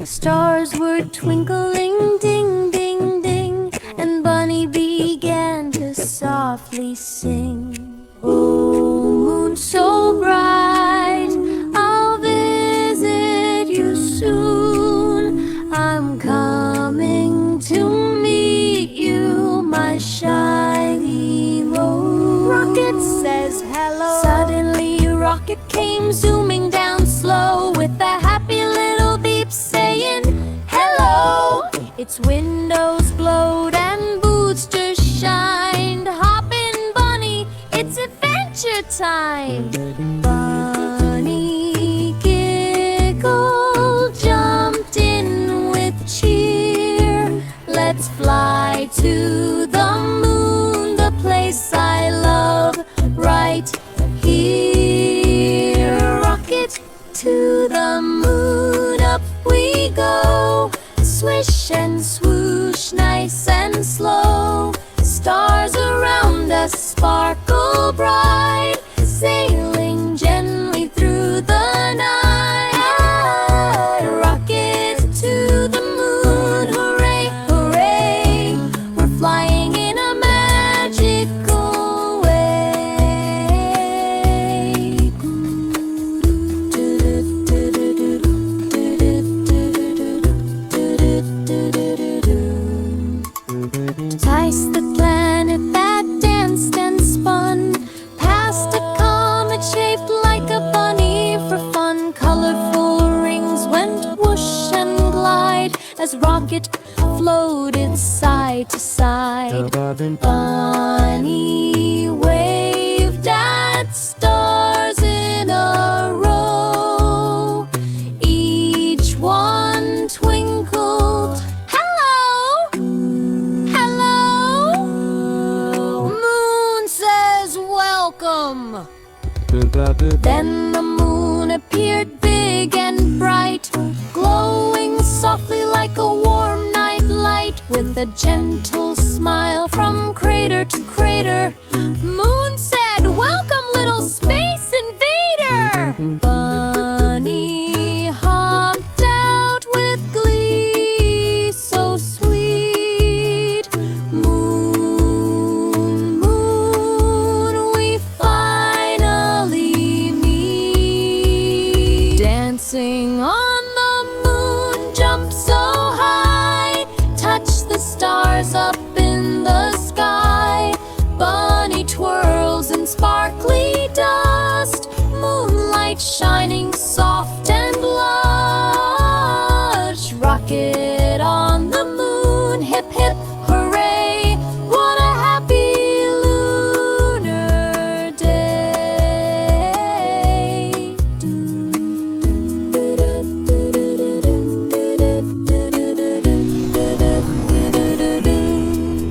Stars were twinkling, ding, ding, ding, and Bunny began to softly sing. Oh, moon so bright, I'll visit you soon. I'm coming to meet you, my shiny moon. Rocket says hello. Suddenly Rocket came zooming down slow with a happy little beep saying hello. Its windows glowed and boosters shined. Hop in, Bunny, it's adventure time. Bunny giggled, jumped in with cheer. Let's fly to the moon, the place I love, right here. Rocket to the moon, up we go. Swish and swoosh, nice and slow. Stars around us sparkle bright, sailing gently through the night. Rocket to the moon, hooray, hooray. We're flying in a magical way. Tice the planet that danced and spun past a comet shaped like a bunny for fun. Colorful rings went whoosh and glide as Rocket floated side to side. Bunny waved at stars in a row. Each one twinkled. Hello! Hello! Moon says welcome. Then the moon appeared big and bright, glowing softly like a warm night light. With a gentle smile from crater to crater, Moon said, welcome, little space invader. Bunny hopped out with glee, so sweet. Moon, moon, we finally meet. Dancing on the moon, jump so high, touch the stars up in the sky. Bunny twirls in sparkly dust, moonlight shining soft and lush. Rocket on